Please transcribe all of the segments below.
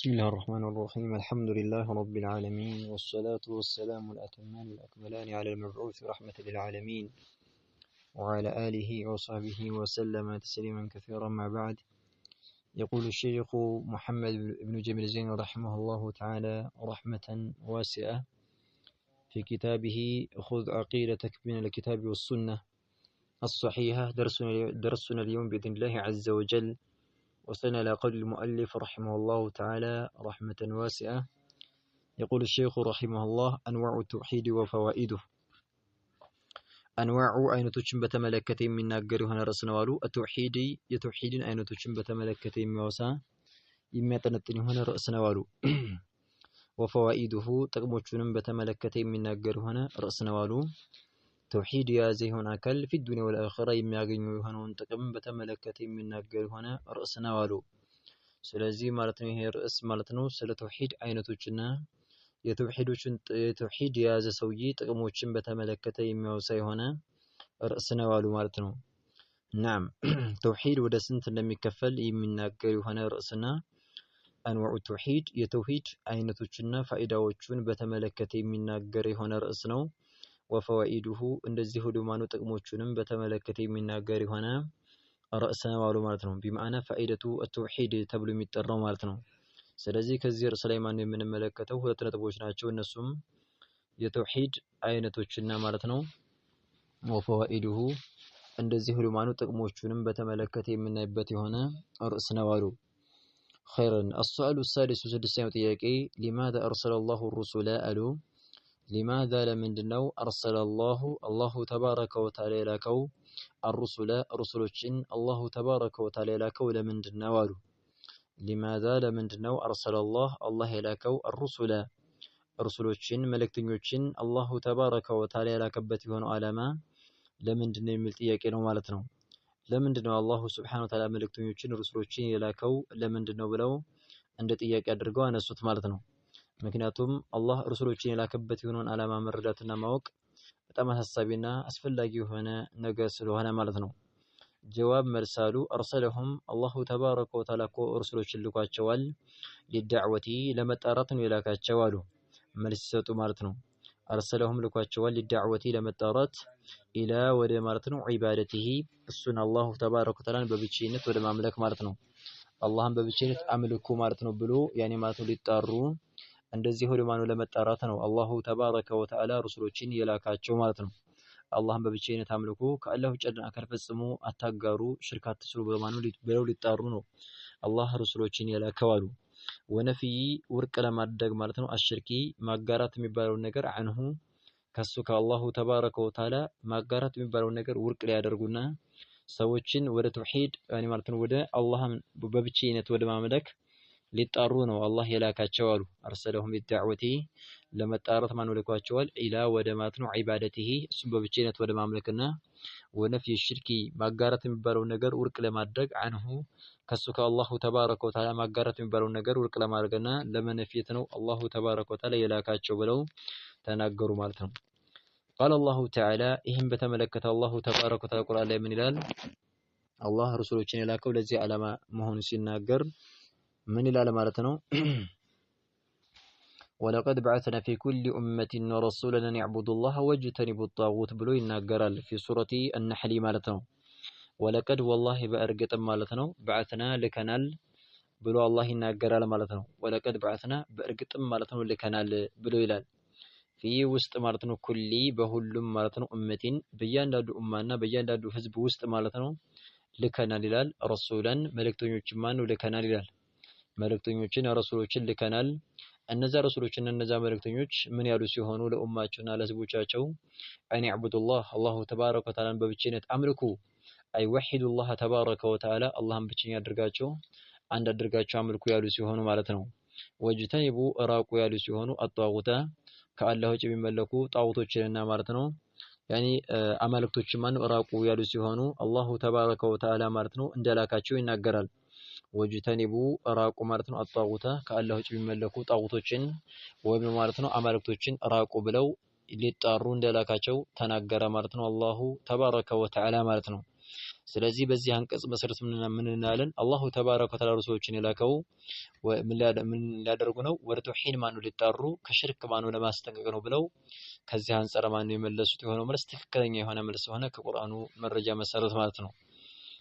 بسم الله الرحمن الرحيم الحمد لله رب العالمين والصلاة والسلام الأتمان الأكملان على المبعوث رحمة للعالمين وعلى آله وصحبه وسلم تسليما كثيرا. ما بعد، يقول الشيخ محمد بن جبل زين رحمه الله تعالى رحمة واسعة في كتابه خذ عقيدتك من الكتاب والسنة الصحيحة. درسنا اليوم بإذن الله عز وجل وصلنا إلى قول المؤلف رحمه الله تعالى رحمة واسعة. يقول الشيخ رحمه الله: أنواع التوحيد وفوائده. أنواع أين تشم بتملكة من ناجر هنا رسنا والو التوحيد يتوحيد أين تشم بتملكة من وسا إما تنتني هنا رأسنا والو وفوائده تقموشن بتملكة من ناجر هنا رأسنا والو توحيد يا زي هنا كل في الدنيا والآخرة إما يجنوا هنا تقم بتملكة من ناجر هنا رأسنا والو. ስለዚህ ማለት ነው ይሄ ርዕስ ማለት ነው ስለ ተውሂድ አይነቶችና የተውሂድ የያዘ ሰውዬ ጥቅሞችን በተመለከተ የሚያወሳ የሆነ ርዕስ ነው አሉ ማለት ነው። ናም ተውሂድ ወደ ስንት እንደሚከፈል የሚናገር የሆነ ርዕስና አንዋዑ ተውሂድ የተውሂድ አይነቶችና ፋይዳዎቹን በተመለከተ የሚናገር የሆነ ርዕስ ነው። ወፈዋኢዱሁ እንደዚህ ሁሉማኑ ጥቅሞቹንም በተመለከተ የሚናገር የሆነ رأس نوالو مالتنو بمعنى فائدة التوحيد تبلو ميترنو مالتنو. ስለዚህ ከዚህ ርዕስ ላይ ማን የምንመለከተው ሁለት ነጥቦች ናቸው። እነሱም የተውሂድ አይነቶችና ማለት ነው ወፈዋኢዱሁ እንደዚህ ሁሉማኑ ጥቅሞቹንም በተመለከተ የምናይበት የሆነ ርዕስ ነው አሉ። خيرا السؤال السادس سدسኛው ጥያቄ لماذا أرسل الله الرسل አሉ። لماذا ለምንድነው أرسل الله تبارك وتعالى ላከው الرسل رسلوችን الله تبارك وتعالى ላከው ለምንድነው አሉ። لماذا ለምንድነው أرسل الله ላከው الرسل رسلوችን መልእክተኞችን الله تبارك وتعالى ላከበት የሆነው ዓላማ ለምንድነው የሚል ጥያቄ ነው ማለት ነው። ለምንድነው الله سبحانه وتعالى መልእክተኞችን رسلوችን የላከው ለምንድነው ብለው እንደ ጥያቄ አድርገው አነሱት ማለት ነው። ምክንያቱም الله رسلوችን የላከበት የሆነውን ዓላማ መረዳትና ማወቅ በጣም አሳሳቢና አስፈላጊ የሆነ ነገር ስለሆነ ማለት ነው። ጀዋብ መልሳሉ أرسلهم الله تبارك وتعالى رسلوችን ልኳቸዋል للدعوة ለመጣራት ነው የላካቸው አሉ። መልስ ሰጡ ማለት ነው። أرسلهم ልኳቸዋል للدعوة ለመጣራት إلى ወደ ማለት ነው عبادته እሱን الله تبارك وتعالى በብቸኝነት ወደ ማምለክ ማለት ነው። አላህን በብቸኝነት አምልኩ ማለት ነው ብሎ ያኔ ማለት ነው ሊጣሩ እንደዚህ ሁሉማኑ ለመጣራት ነው አላሁ ተባረከ ወተዓላ ረሱሎችን የላካቸው ማለት ነው። አላህን በብቸኝነት አምልኩ ከአላህ ውጭ አካል ፈጽሞ አታጋሩ ሽርክ አትስሩ ብለው ሊጣሩ ነው አላህ ረሱሎችን የላከው አሉ። ወነፊይ ውርቅ ለማድረግ ማለት ነው አሽርኪ ማጋራት የሚባለው ነገር አንሁ ከሱ ከአላሁ ተባረከ ወተዓላ ማጋራት የሚባለው ነገር ውርቅ ሊያደርጉና ሰዎችን ወደ ተውሂድ ያኔ ማለት ነው ወደ አላህን በብቸኝነት ወደ ማምለክ ሊጣሩ ነው አላህ የላካቸው አሉ። أرسلهم للدعوة ለመጣራት ማን ልኳቸዋል ኢላ ወደ ማለት ነው ዒባደቲሂ እሱን በብቸኝነት ወደ ማምለክና ወነፊ ሽርኪ ማጋራት የሚባለው ነገር ውርቅ ለማድረግ አንሁ ከሱ ከአላሁ ተባረከ ወተዓላ ማጋራት የሚባለው ነገር ውርቅ ለማድረግና ለመነፊት ነው አላሁ ተባረከ ወተዓላ የላካቸው ብለው ተናገሩ ማለት ነው። قال الله تعالى ይህን በተመለከተ አላሁ ተባረከ ወተዓላ ቁርአን ላይ ምን ይላል? አላህ ረሱሎችን የላከው ለዚህ ዓላማ መሆኑን ሲናገር ምን ይላል ማለት ነው? ولقد بعثنا في كل أمة رسولا أن يعبدوا الله واجتنبوا الطاغوت ብሎ ይናገራል في سورة النحل ማለት ነው። ولقد والله በእርግጥም ማለት ነው بعثنا ልከናል ብሎ አላህ ይናገራል ማለት ነው። ولقد بعثنا በእርግጥም ማለት ነው ልከናል ብሎ ይላል። في ውስጥ ማለት ነው ኩሊ በሁሉም ማለት ነው ኡመቲን በእያንዳንዱ ኡማና በእያንዳንዱ ህዝብ ውስጥ ማለት ነው ልከናል ይላል። ረሱላን መልእክተኞችን ማን ነው ልከናል ይላል። መልእክተኞችን ረሱሎችን ልከናል። እነዛ ረሱሎችና እነዛ መልእክተኞች ምን ያሉ ሲሆኑ ለኡማቸውና ለህዝቦቻቸው አን ያዕቡዱላህ አላሁ ተባረከ ወተዓላን በብቸኝነት አምልኩ አይ ወሒዱላህ ተባረከ ወተዓላ አላህን ብቸኛ አድርጋቸው አንድ አድርጋቸው አምልኩ ያሉ ሲሆኑ ማለት ነው። ወጅተኒቡ ራቁ ያሉ ሲሆኑ አጣውታ ከአላህ ውጭ የሚመለኩ ጣውቶችንና ማለት ነው ያኒ አማልክቶችን ማን ራቁ ያሉ ሲሆኑ አላሁ ተባረከ ወተዓላ ማለት ነው እንደላካቸው ይናገራል። ወጅተኒቡ ራቁ ማለት ነው አጣውታ ከአላህ ውጭ የሚመለኩ ጣውቶችን ወይም ማለት ነው አማልክቶችን ራቁ ብለው ሊጣሩ እንደላካቸው ተናገረ ማለት ነው አላሁ ተባረከ ወተዓላ ማለት ነው። ስለዚህ በዚህ አንቀጽ መሰረት ምን እናለን? አላሁ ተባረከ ወተዓላ ረሱሎችን የላከው ምን ሊያደርጉ ነው? ወደ ተውሂድ ማኑ ሊጣሩ ከሽርክ ማኑ ለማስጠንቀቅ ነው ብለው ከዚህ አንፃር ማኑ የመለሱት የሆነው መልስ ትክክለኛ የሆነ መልስ ሆነ ከቁርአኑ መረጃ መሰረት ማለት ነው።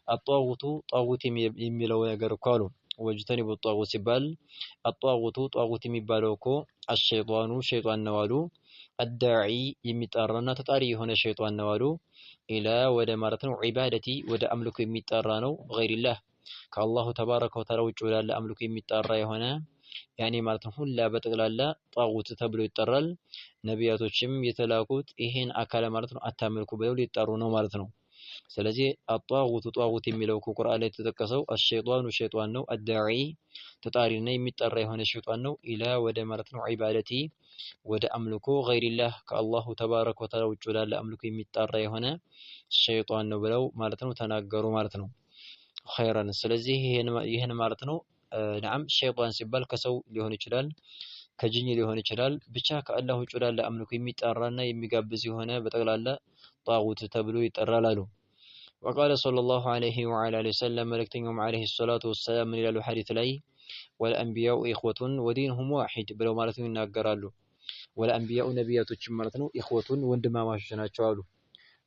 አጧጉቱ ጧጉት የሚለው ነገር እኮ አሉ ወጅተኒቡ ጧጉት ሲባል አጧጉቱ ጧጉት የሚባለው እኮ አሸይጣኑ ሸይጣን ነው አሉ። አዳዒ የሚጣራና ተጣሪ የሆነ ሸይጣን ነው አሉ። ኢላ ወደ ማለት ነው ዒባደቲ ወደ አምልኮ የሚጣራ ነው ገይሪላህ ከአላሁ ተባረከ ወተዓላ ውጭ ወዳለ አምልኮ የሚጣራ የሆነ ያኔ ማለት ነው ሁላ በጠቅላላ ጧጉት ተብሎ ይጠራል። ነቢያቶችም የተላኩት ይሄን አካል ማለት ነው አታምልኩ ብለው ሊጣሩ ነው ማለት ነው። ስለዚህ አጧጉቱ ጧጉት የሚለው ቁርአን ላይ የተጠቀሰው አሸይጣኑ ሸይጣን ነው። አዳዒ ተጣሪና የሚጠራ የሆነ ሸይጣን ነው። ኢላ ወደ ማለት ነው ዒባደቲ ወደ አምልኮ ገይሪላህ ከአላሁ ተባረከ ወተዓላ ውጭ ወዳለ አምልኮ የሚጣራ የሆነ ሸይጣን ነው ብለው ማለት ነው ተናገሩ ማለት ነው። ኸይራን ስለዚህ ይሄን ማለት ነው ነዓም ሸይጣን ሲባል ከሰው ሊሆን ይችላል ከጅኒ ሊሆን ይችላል ብቻ ከአላህ ውጭ ወዳለ አምልኮ የሚጣራና የሚጋብዝ የሆነ በጠቅላላ ጣጉት ተብሎ ይጠራል አሉ። وقال صلى الله عليه وعلى اله وسلم ملكتهم عليه الصلاه والسلام من الى الحديث ላይ والانبياء اخوه ودينهم واحد ብለው ማለት ነው ይናገራሉ። والانبياء ነቢያቶች ማለት ነው اخوه ወንድማማቾች ናቸው አሉ።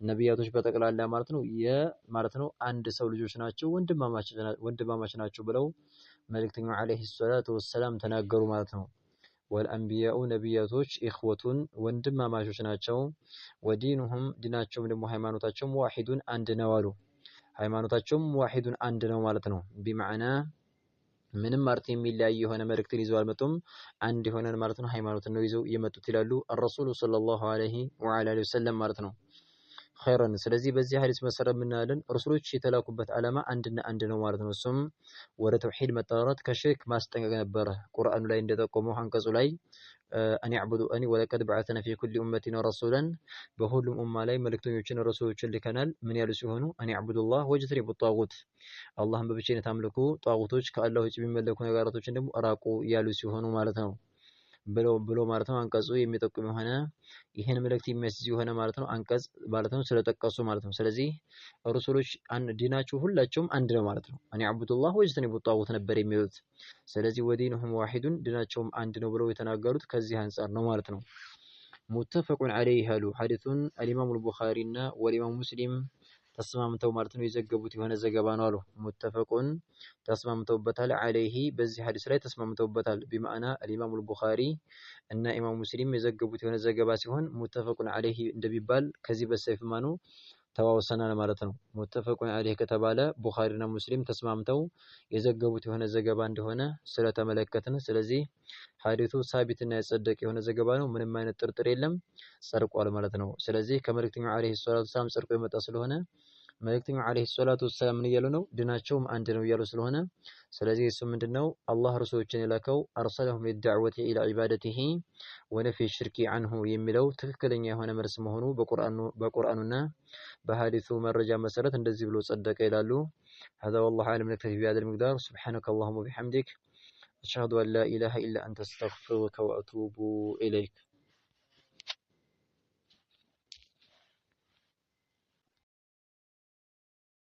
ነቢያቶች በጠቅላላ ማለት ነው ማለት ነው አንድ ሰው ልጆች ናቸው ወንድማማች ናቸው ብለው መልእክተኛው عليه الصلاه والسلام ተናገሩ ማለት ነው። والانبياء ነቢያቶች اخوه ወንድማማቾች ናቸው። ወዲኑሁም ዲናቸውም ደግሞ ሃይማኖታቸውም ዋሂዱን አንድ ነው አሉ። ሃይማኖታቸውም ዋሂዱን አንድ ነው ማለት ነው። ቢማዕና ምንም ማለት የሚለያይ የሆነ መልእክትን ይዘው አልመጡም። አንድ የሆነ ማለት ነው ሃይማኖትን ነው ይዘው የመጡት ይላሉ الرسول صلى الله عليه وعلى اله وسلم ማለት ነው። ኸይረን ስለዚህ በዚህ ሐዲስ መሰረት ምናለን ረሱሎች የተላኩበት ዓላማ አንድና አንድ ነው ማለት ነው። እሱም ወደ ተውሂድ መጣራት ከሽርክ ማስጠንቀቅ ነበረ። ቁርአኑ ላይ እንደጠቆመው አንቀጹ ላይ አን ያዕቡዱ አኒ ወለቀድ በዐሰና ፊ ኩሊ ኡመቲን ረሱላን በሁሉም ኡማ ላይ መልእክተኞችን ረሱሎችን ልከናል። ምን ያሉ ሲሆኑ አን ያዕቡዱላህ ወጅተኒቡ ጧጉት አላህን በብቸኝነት አምልኩ፣ ጧጉቶች ከአላህ ውጭ የሚመለኩ ነገራቶችን ደግሞ ራቁ ያሉ ሲሆኑ ማለት ነው ብሎ ማለት ነው አንቀጹ የሚጠቁም የሆነ ይሄን መልእክት የሚያስይዝ የሆነ ማለት ነው አንቀጽ ማለት ነው ስለጠቀሱ ማለት ነው። ስለዚህ ረሱሎች ዲናቸው ሁላቸውም አንድ ነው ማለት ነው። አን ያዕቡዱላህ ወጅተኒቡ ጧጉት ነበር የሚሉት። ስለዚህ ወዲኑሁም ዋሂዱን ዲናቸውም አንድ ነው ብለው የተናገሩት ከዚህ አንፃር ነው ማለት ነው። ሙተፈቁን ዐለይሂ አሉ ሐዲሱን አልኢማሙ አልቡኻሪ እና ወልኢማሙ ሙስሊም ተስማምተው ማለት ነው የዘገቡት የሆነ ዘገባ ነው አሉ። ሙተፈቁን ተስማምተውበታል ዐለይሂ በዚህ ሐዲስ ላይ ተስማምተውበታል። ቢማዕና አልኢማሙ አልቡኻሪ እና ኢማሙ ሙስሊም የዘገቡት የሆነ ዘገባ ሲሆን ሙተፈቁን ዐለይሂ እንደሚባል ከዚህ በሰይፍ ማኑ ተዋውሰናል ማለት ነው። ሙተፈቁን ዐለይሂ ከተባለ ቡኻሪና ሙስሊም ተስማምተው የዘገቡት የሆነ ዘገባ እንደሆነ ስለተመለከትን ስለዚህ ሐዲሱ ሳቢትና የጸደቀ የሆነ ዘገባ ነው። ምንም አይነት ጥርጥር የለም ጸድቋል ማለት ነው። ስለዚህ ከመልእክተኛው ዐለይሂ ሰላቱ ወሰላም ጸድቆ የመጣ ስለሆነ መልእክተኛው ዐለይሂ ሰላቱ ወሰላም ምን እያሉ ነው? ድናቸውም አንድ ነው እያሉ ስለሆነ ስለዚህ እሱ ምንድነው አላህ ረሱሎችን የላከው አርሰለሁም ሊዳዕወቲ ኢላ ዒባደቲሂ ወነፊ ሽርኪ ዐንሁ የሚለው ትክክለኛ የሆነ መልስ መሆኑ በቁርአኑና በሐዲሱ መረጃ መሰረት እንደዚህ ብሎ ጸደቀ ይላሉ። هذا والله أعلم نكتفي بهذا المقدار سبحانك اللهم وبحمدك أشهد أن لا إله إلا أنت أستغفرك وأتوب إليك